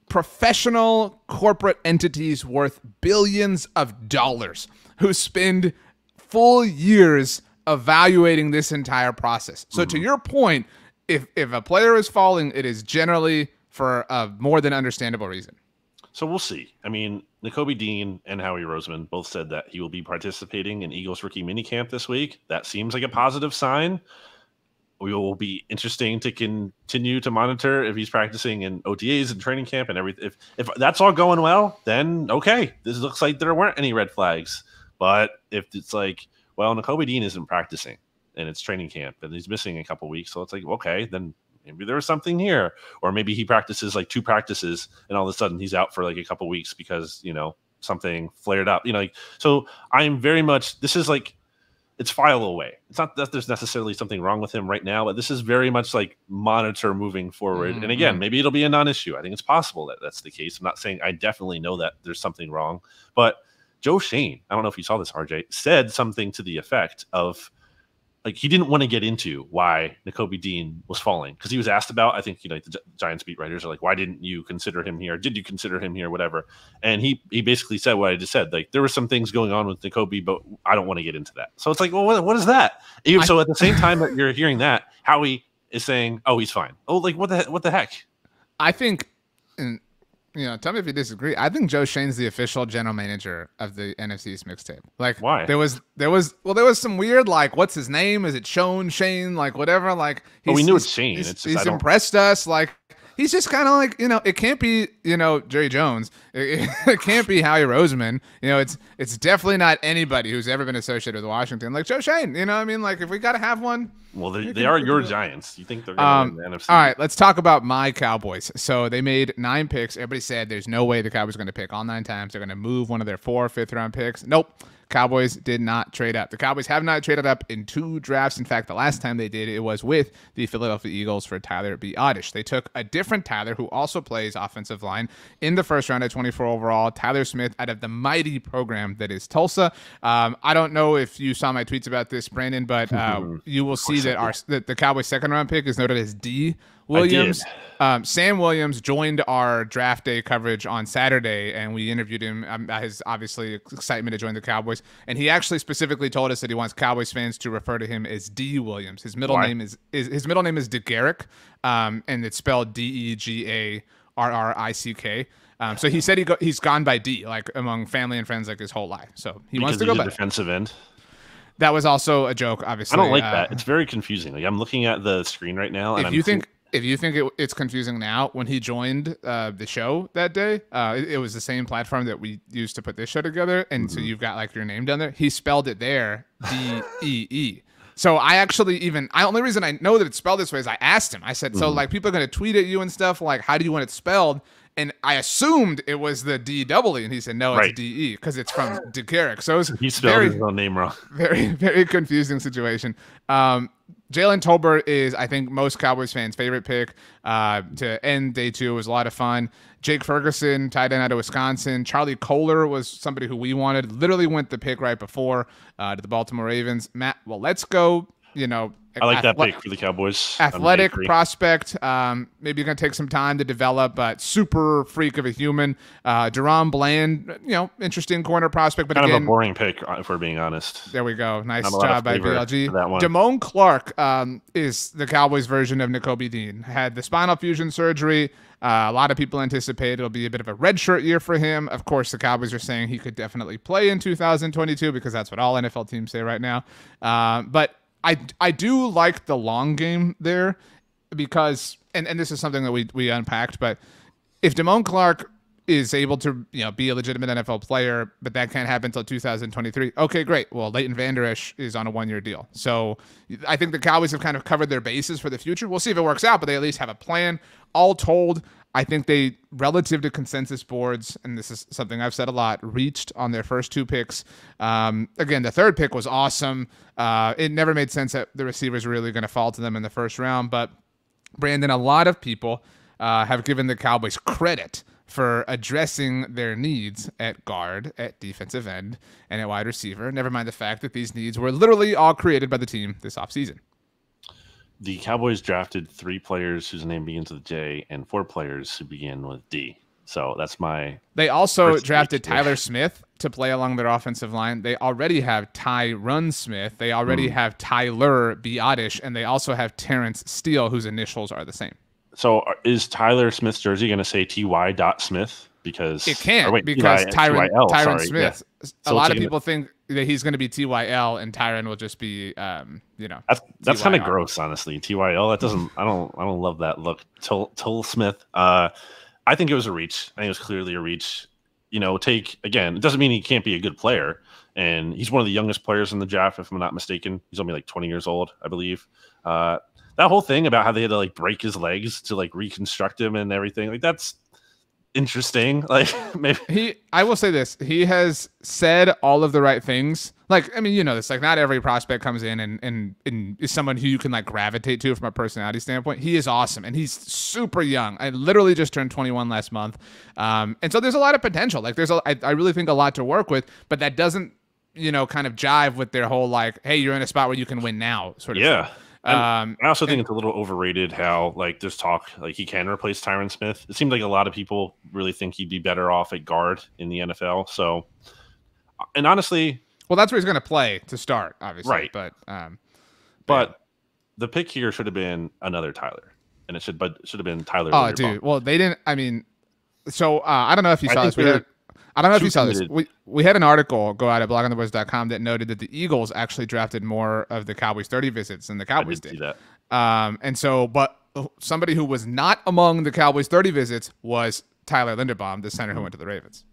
professional corporate entities worth billions of dollars who spend full years evaluating this entire process. So to your point, if a player is falling, it is generally for a more than understandable reason. So we'll see. I mean, Nakobe Dean and Howie Roseman both said that he will be participating in Eagles rookie minicamp this week. That seems like a positive sign. We will be interesting to continue to monitor if he's practicing in OTAs and training camp and everything. If that's all going well, then okay, this looks like there weren't any red flags. But if it's like, well, Nakobe Dean isn't practicing and it's training camp and he's missing a couple weeks, so it's like, okay, then maybe there was something here. Or maybe he practices like 2 practices and all of a sudden he's out for like a couple weeks because, you know, something flared up, you know. Like, so I'm very much, this is like, it's file away. It's not that there's necessarily something wrong with him right now, but this is very much like monitor moving forward. And again, maybe it'll be a non-issue. I think it's possible that that's the case. I'm not saying I definitely know that there's something wrong, but Joe Shane, I don't know if you saw this, RJ, said something to the effect of, like, he didn't want to get into why Nakobe Dean was falling, because he was asked about, I think, you know, the Giants beat writers are like, why didn't you consider him here? Did you consider him here? Whatever. And he basically said what I just said. Like, there were some things going on with Nakobe, but I don't want to get into that. So it's like, well, what is that? So at the same time that you're hearing that, Howie is saying, oh, he's fine. Oh, like, what the heck? I think, and you know, tell me if you disagree, I think Joe Shane's the official general manager of the NFC East Mixtape. Like, why? There was some weird, like, what's his name? Is it Shane? Like, whatever. Like, we knew it's Shane. He's impressed us. Like, he's just kind of like, you know, it can't be, you know, Jerry Jones. It can't be Howie Roseman. You know, it's definitely not anybody who's ever been associated with Washington. Like Joe Shane, you know what I mean? Like, if we got to have one. Well, they are your Giants. You think they're going to win the NFC? All right, let's talk about my Cowboys. So they made 9 picks. Everybody said there's no way the Cowboys are going to pick all 9 times. They're going to move one of their 4 fifth-round picks. Nope. Cowboys did not trade up. The Cowboys have not traded up in 2 drafts. In fact, the last time they did, it was with the Philadelphia Eagles for Tyler Biadasz. They took a different Tyler who also plays offensive line in the first round at 24 overall, Tyler Smith, out of the mighty program that is Tulsa. I don't know if you saw my tweets about this, Brandon, but you will see that the Cowboys' second-round pick is noted as D. Williams. Sam Williams joined our draft day coverage on Saturday, and we interviewed him. His obviously excitement to join the Cowboys, and he actually specifically told us that he wants Cowboys fans to refer to him as D. Williams. His middle name is DeGarrick, and it's spelled DeGarrick. So he said he's gone by D, like among family and friends, like his whole life. So he wants to go by defensive end. That was also a joke, obviously. I don't like that. It's very confusing. Like I'm looking at the screen right now, and if you think it's confusing now, when he joined the show that day, it was the same platform that we used to put this show together, and so you've got like your name down there. He spelled it there DEE. So the only reason I know that it's spelled this way is I asked him. I said, so like people are gonna tweet at you and stuff, like how do you want it spelled? And I assumed it was the D-double-E, and he said, no, it's D-E, because it's from DeCarrick. So it was he spelled his own name wrong. Very, very confusing situation. Jalen Tolbert is, I think, most Cowboys fans' favorite pick to end day 2. It was a lot of fun. Jake Ferguson, tight end out of Wisconsin. Charlie Kohler was somebody who we wanted. Literally went the pick right before to the Baltimore Ravens. Matt, well, let's go, I like that pick for the Cowboys. Athletic prospect. Maybe you're going to take some time to develop, but super freak of a human. Jerome Bland, interesting corner prospect. But kind again, of a boring pick, if we're being honest. There we go. Nice job by BLG. Damon Clark is the Cowboys version of Nakobe Dean. Had the spinal fusion surgery. A lot of people anticipate it'll be a bit of a redshirt year for him. Of course, the Cowboys are saying he could definitely play in 2022 because that's what all NFL teams say right now. But I do like the long game there because, and this is something that we unpacked, but if Damon Clark is able to be a legitimate NFL player, but that can't happen until 2023, okay, great. Well, Leighton Vander Esch is on a 1-year deal. So I think the Cowboys have kind of covered their bases for the future. We'll see if it works out, but they at least have a plan. All told, I think they, relative to consensus boards, and this is something I've said a lot, reached on their first 2 picks. Again, the 3rd pick was awesome. It never made sense that the receivers were really going to fall to them in the first round. But, Brandon, a lot of people have given the Cowboys credit for addressing their needs at guard, at defensive end, and at wide receiver. Never mind the fact that these needs were literally all created by the team this offseason. The Cowboys drafted 3 players whose name begins with J and 4 players who begin with D. So that's my. They also drafted Tyler Smith to play along their offensive line. They already have Tyron Smith. They already have Tyler Biadasz, and they also have Terrence Steele, whose initials are the same. So is Tyler Smith's jersey going to say TY. Smith? Because it can't, because Tyron Smith. Yeah. A lot of people think that he's going to be TYL and Tyron will just be, that's kind of gross, honestly. TYL. That doesn't. I don't love that look. Tull Smith. I think it was a reach. I think it was clearly a reach. It doesn't mean he can't be a good player, and he's one of the youngest players in the draft, if I'm not mistaken. He's only like 20 years old, I believe. That whole thing about how they had to like break his legs to like reconstruct him and everything, like that's interesting. Like maybe I will say this, he has said all of the right things. Like, I mean, this, like not every prospect comes in and is someone who you can like gravitate to from a personality standpoint. He is awesome and he's super young. I literally just turned 21 last month. And so there's a lot of potential. Like I really think a lot to work with, but that doesn't, kind of jive with their whole like, hey, you're in a spot where you can win now sort of thing. I also think it's a little overrated how like there's talk like he can replace Tyron Smith. It seems like a lot of people really think he'd be better off at guard in the NFL. So, and honestly, well, that's where he's going to play to start, obviously. Right. But the pick here should have been another Tyler, and it should have been Tyler. Oh, dude. Well, they didn't. I mean, so I don't know if you saw this. I don't know if you saw this. We had an article go out at blogontheboys.com that noted that the Eagles actually drafted more of the Cowboys 30 visits than the Cowboys did. See that. And so, but somebody who was not among the Cowboys 30 visits was Tyler Linderbaum, the center who went to the Ravens.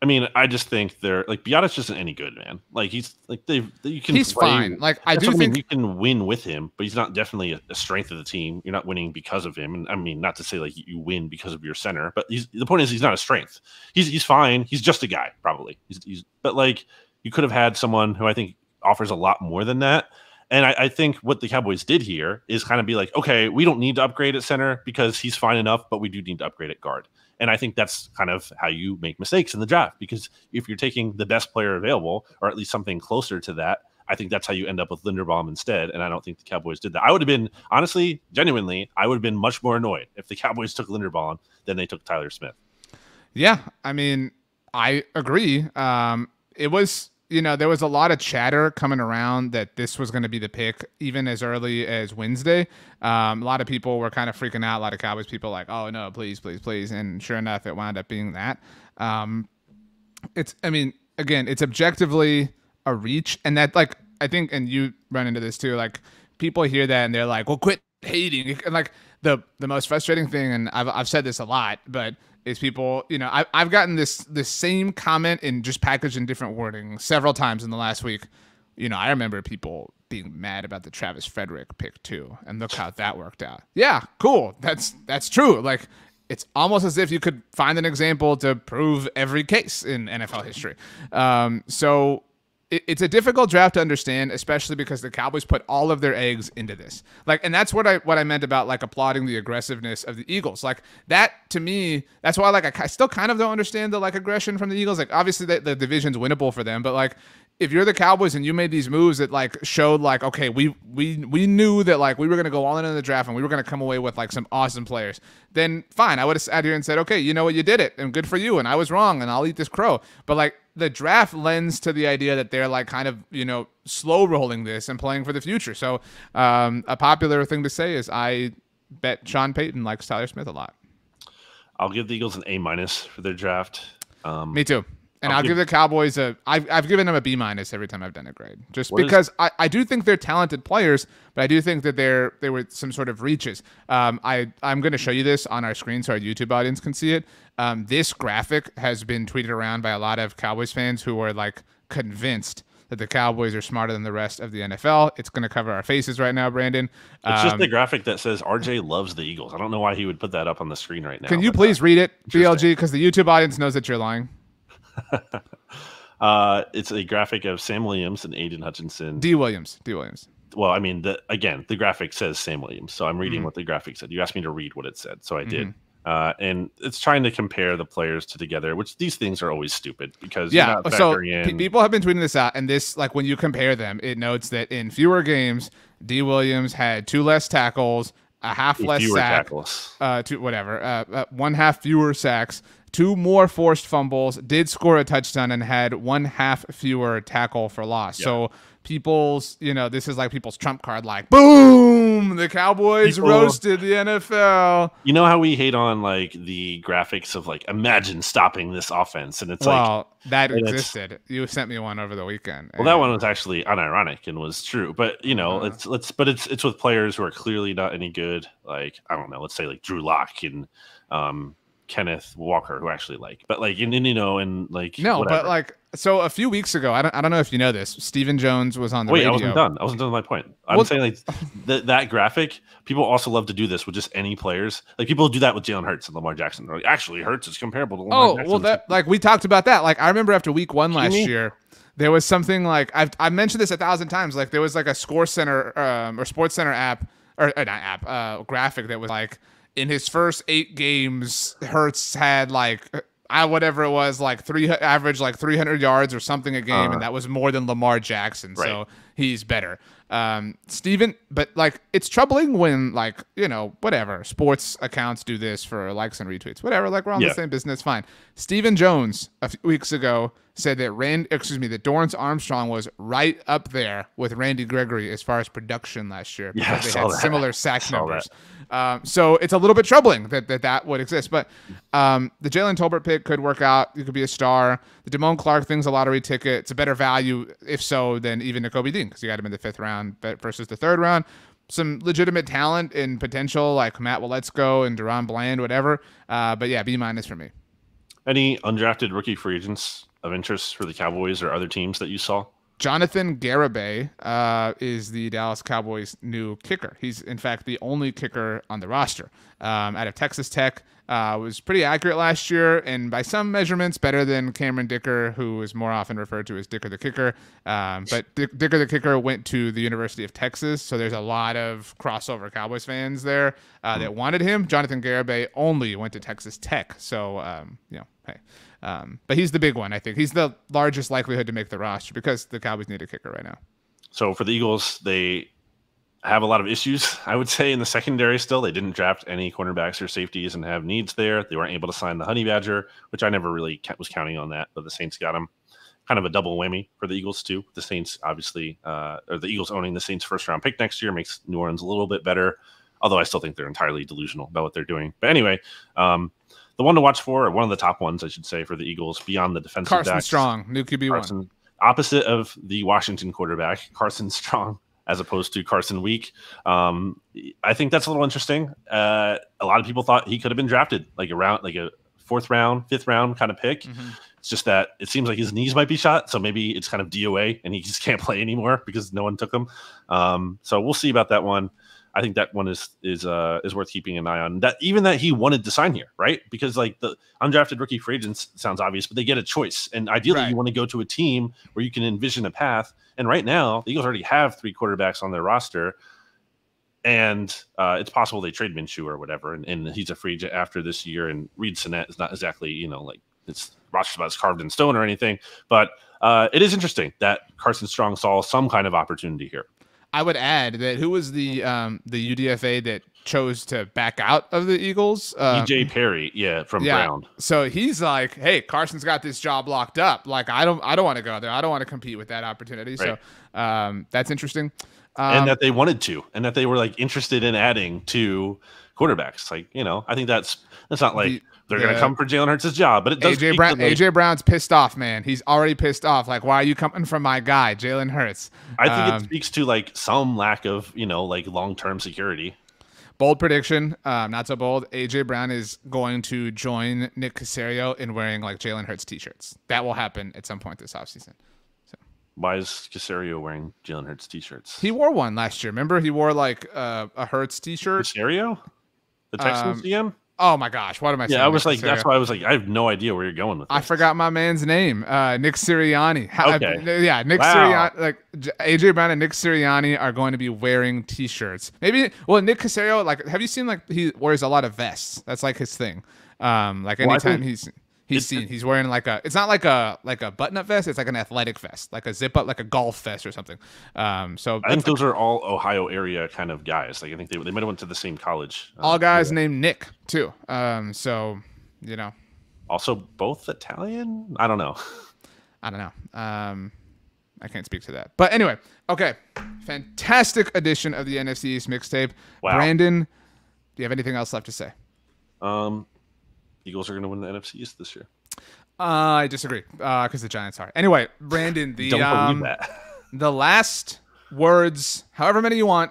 I mean, I just think they're like Biadasz isn't any good, man. Like he's like he's fine. Like I do think you can win with him, but he's not definitely a strength of the team. You're not winning because of him. And I mean, not to say like you win because of your center, but the point is he's not a strength. He's fine. He's just a guy, probably. But like you could have had someone who I think offers a lot more than that. And I think what the Cowboys did here is kind of be like, okay, we don't need to upgrade at center because he's fine enough, but we do need to upgrade at guard. And I think that's kind of how you make mistakes in the draft, because if you're taking the best player available, or at least something closer to that, I think that's how you end up with Linderbaum instead. And I don't think the Cowboys did that. I would have been, honestly, genuinely, I would have been much more annoyed if the Cowboys took Linderbaum than they took Tyler Smith. Yeah, I mean, I agree. It was, there was a lot of chatter coming around that this was going to be the pick even as early as Wednesday. A lot of people were kind of freaking out. A lot of Cowboys people like, oh, no, please, please, please. And sure enough, it wound up being that. It's objectively a reach. And that, like, I think, and you run into this too, like people hear that and they're like, well, quit hating. And like the most frustrating thing, and I've said this a lot, but is people, I've gotten this same comment in just packaged in different wording several times in the last week. I remember people being mad about the Travis Frederick pick too, and look how that worked out. Yeah, cool. That's true. Like, it's almost as if you could find an example to prove every case in NFL history. So it's a difficult draft to understand, especially because the Cowboys put all of their eggs into this. Like, and that's what I meant about like applauding the aggressiveness of the Eagles. Like that to me, that's why like I still kind of don't understand the like aggression from the Eagles. Like obviously the division's winnable for them, but like if you're the Cowboys and you made these moves that like showed like, okay, we knew that like we were going to go all in the draft and we were going to come away with like some awesome players, then fine. I would have sat here and said, okay, you know what, you did it and good for you. And I was wrong and I'll eat this crow. But like the draft lends to the idea that they're like kind of, slow rolling this and playing for the future. So a popular thing to say is I bet Sean Payton likes Tyler Smith a lot. I'll give the Eagles an A- for their draft. Me too. And I'll give the Cowboys I've given them a B- every time I've done a grade. Just because I do think they're talented players, but I do think that they were some sort of reaches. I'm going to show you this on our screen so our YouTube audience can see it. This graphic has been tweeted around by a lot of Cowboys fans who are like convinced that the Cowboys are smarter than the rest of the NFL. It's going to cover our faces right now, Brandon. It's just the graphic that says RJ loves the Eagles. I don't know why he would put that up on the screen right now. Can you please read it, BLG? Because the YouTube audience knows that you're lying. It's a graphic of Sam Williams and Aiden Hutchinson. D. Williams. Well, I mean, the graphic says Sam Williams, so I'm reading what the graphic said. You asked me to read what it said, so I did. And it's trying to compare the players together, which these things are always stupid because you're not factoring in. People have been tweeting this out, and this, like when you compare them, it notes that in fewer games, D. Williams had 2 less tackles, a half less sack, tackles. 1 half fewer sacks, 2 more forced fumbles, did score a touchdown, and had 1 half fewer tackle for loss. Yeah. So people's, this is like people's trump card, like, boom, the Cowboys roasted the NFL. You know how we hate on like the graphics of like, imagine stopping this offense, and it's that existed. You sent me one over the weekend. Well, that one was actually unironic and was true, but it's with players who are clearly not any good. Like, I don't know, let's say like Drew Lock and Kenneth Walker, who actually but like whatever. But like, so a few weeks ago, I don't know if you know this, Stephen Jones was on the radio. I wasn't done with my point. I'm saying like that graphic, people also love to do this with just any players. Like people do that with Jalen Hurts and Lamar Jackson. They're like, actually, Hurts is comparable to Lamar Jackson. Well, that like we talked about that. Like I remember after week 1 last year, there was something like I've mentioned this 1,000 times. Like there was like a Score Center or Sports Center app or not app graphic that was like, in his first 8 games, Hurts had like whatever it was, like average like 300 yards or something a game, and that was more than Lamar Jackson. Right. So he's better. Steven, but like it's troubling when like, whatever, sports accounts do this for likes and retweets, whatever, like we're on the same business, fine. Stephen Jones a few weeks ago said that Dorrance Armstrong was right up there with Randy Gregory as far as production last year because they had similar sack numbers. So it's a little bit troubling that would exist. But the Jalen Tolbert pick could work out. You could be a star. The Damon Clark thing's a lottery ticket. It's a better value, if so, than even Nakobe Dean because you got him in the 5th round versus the 3rd round. Some legitimate talent and potential like Matt Waletzko and Deron Bland, whatever. But yeah, B- for me. Any undrafted rookie free agents of interest for the Cowboys or other teams that you saw? Jonathan Garibay is the Dallas Cowboys' new kicker. He's, in fact, the only kicker on the roster. Out of Texas Tech, was pretty accurate last year, and by some measurements, better than Cameron Dicker, who is more often referred to as Dicker the Kicker. But Dicker the Kicker went to the University of Texas, so there's a lot of crossover Cowboys fans there that wanted him. Jonathan Garibay only went to Texas Tech, so, hey. But he's the big one, I think. He's the largest likelihood to make the roster because the Cowboys need a kicker right now. So for the Eagles, they have a lot of issues, I would say, in the secondary still. They didn't draft any cornerbacks or safeties and have needs there. They weren't able to sign the Honey Badger, which I never really was counting on that, but the Saints got him. Kind of a double whammy for the Eagles, too. The Saints, obviously, or the Eagles owning the Saints' first-round pick next year makes New Orleans a little bit better, although I still think they're entirely delusional about what they're doing. But anyway, the one to watch for, or one of the top ones, I should say, for the Eagles, beyond the defensive Carson backs. Strong, new QB1. opposite of the Washington quarterback, Carson Strong, as opposed to Carson Week. I think that's a little interesting. A lot of people thought he could have been drafted like a fourth round, fifth round kind of pick. Mm-hmm. It's just that it seems like his knees might be shot, so maybe it's kind of DOA and he just can't play anymore because no one took him. So we'll see about that one. I think that one is worth keeping an eye on. That he wanted to sign here, right? Because like the undrafted rookie free agents sounds obvious, but they get a choice, and ideally you want to go to a team where you can envision a path. And right now, the Eagles already have 3 quarterbacks on their roster, and it's possible they trade Minshew or whatever, and he's a free agent after this year. And Reed Sinnett is not exactly like it's roster spot is carved in stone or anything, but it is interesting that Carson Strong saw some kind of opportunity here. I would add that who was the UDFA that chose to back out of the Eagles? EJ Perry, from Brown. So he's like, hey, Carson's got this job locked up. Like, I don't want to go there. I don't want to compete with that opportunity. Right. So that's interesting. And that they wanted to, and that they were like interested in adding 2 quarterbacks. Like, I think that's not like they're going to come for Jalen Hurts' job, but it does. AJ Brown's pissed off, man. He's already pissed off. Like, why are you coming from my guy, Jalen Hurts? I think it speaks to like some lack of, like long-term security. Bold prediction, not so bold. AJ Brown is going to join Nick Caserio in wearing like Jalen Hurts t-shirts. That will happen at some point this offseason. Why is Caserio wearing Jalen Hurts t-shirts? He wore one last year. Remember, he wore like a Hurts t-shirt. Caserio, the Texans GM. Oh my gosh, what am I saying? Yeah, I was like, that's why I was like, I have no idea where you're going with this. I forgot my man's name, Nick Sirianni. Okay. Nick Sirianni, like AJ Brown and Nick Sirianni are going to be wearing t-shirts. Maybe, Nick Caserio, like, have you seen like he wears a lot of vests? That's like his thing. Like anytime he's wearing like it's not like a button-up vest. It's like an athletic vest, like a zip-up, like a golf vest or something. So I think those are all Ohio area kind of guys. Like I think they might have went to the same college. All guys named Nick too. So Also both Italian. I don't know. I can't speak to that. But anyway, okay. Fantastic edition of the NFC East Mixtape. Wow. Brandon, do you have anything else left to say? Eagles are going to win the NFC East this year. I disagree because the Giants are. Anyway, Brandon, don't believe that. The last words, however many you want,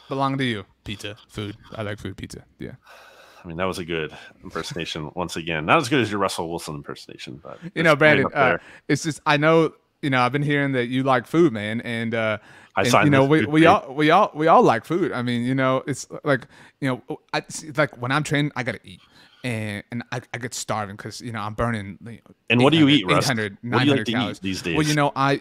belong to you. Pizza, food. I like food, pizza. Yeah. I mean, that was a good impersonation once again. Not as good as your Russell Wilson impersonation, but Brandon, it's just I know I've been hearing that you like food, man, and we all like food. I mean, it's like like when I'm training, I gotta eat. And I get starving because I'm burning. And what do you eat, Russ? 800, what do you like to calories. eat these days? Well, I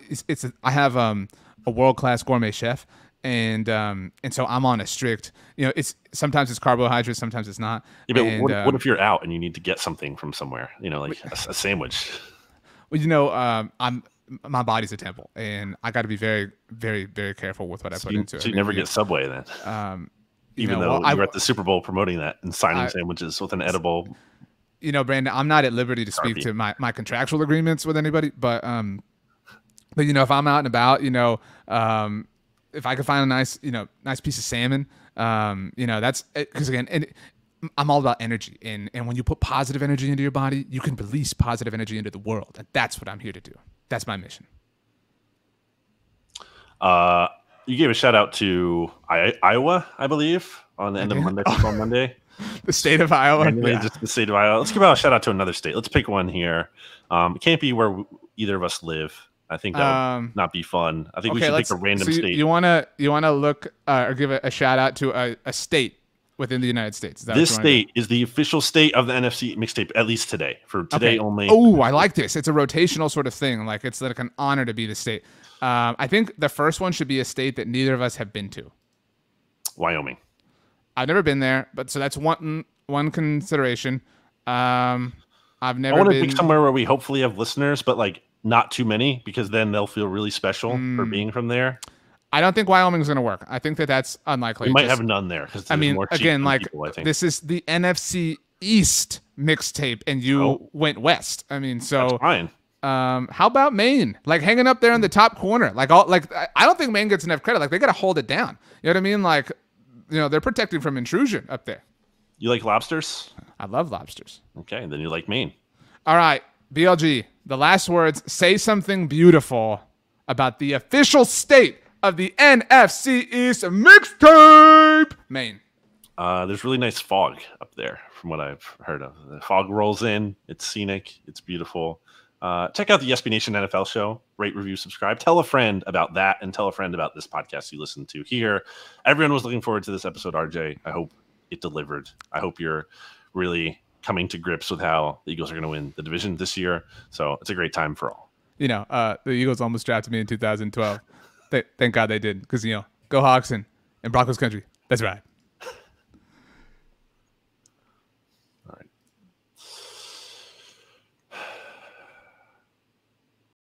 have a world-class gourmet chef, and so I'm on a strict. It's sometimes it's carbohydrates, sometimes it's not. Yeah, but what if you're out and you need to get something from somewhere? Like a sandwich. Well, my body's a temple, and I got to be very, very, very careful with what I put into it. So you never get Subway then. Even though you were at the Super Bowl promoting that and signing sandwiches with an edible. Brandon, I'm not at liberty to speak to my contractual agreements with anybody, but if I'm out and about, if I could find a nice piece of salmon, that's because again, I'm all about energy, and when you put positive energy into your body, you can release positive energy into the world, and that's what I'm here to do. That's my mission. You gave a shout out to Iowa, I believe, on the end of Monday, Football Monday. The state of Iowa. Just the state of Iowa. Let's give out a shout out to another state. Let's pick one here. It can't be where either of us live. I think that would not be fun. I think we should pick a random state. You wanna look or give a shout out to a state within the United States. This state is the official state of the NFC Mixtape, at least today. For today only. Oh, I like this. It's a rotational sort of thing. Like it's like an honor to be the state. I think the first one should be a state that neither of us have been to. Wyoming. I've never been there, but so that's one consideration. I've never. I want to pick somewhere where we hopefully have listeners, but like not too many, because then they'll feel really special for being from there. I don't think Wyoming's going to work. I think that's unlikely. We might have none there because more cheap people, I think. This is the NFC East Mixtape, and you went west. I mean, so that's fine. How about Maine? Like hanging up there in the top corner. I don't think Maine gets enough credit. Like they got to hold it down. You know what I mean? Like, they're protecting from intrusion up there. You like lobsters? I love lobsters. Okay, then you like Maine. All right, BLG, the last words, say something beautiful about the official state of the NFC East Mixtape, Maine. There's really nice fog up there from what I've heard of. The fog rolls in. It's scenic. It's beautiful. Check out the SB Nation NFL show. Rate, review, subscribe. Tell a friend about that and tell a friend about this podcast you listen to here. Everyone was looking forward to this episode, RJ. I hope it delivered. I hope you're really coming to grips with how the Eagles are going to win the division this year. So it's a great time for all. The Eagles almost drafted me in 2012. Thank God they did because, go Hawks and Broncos country. That's right.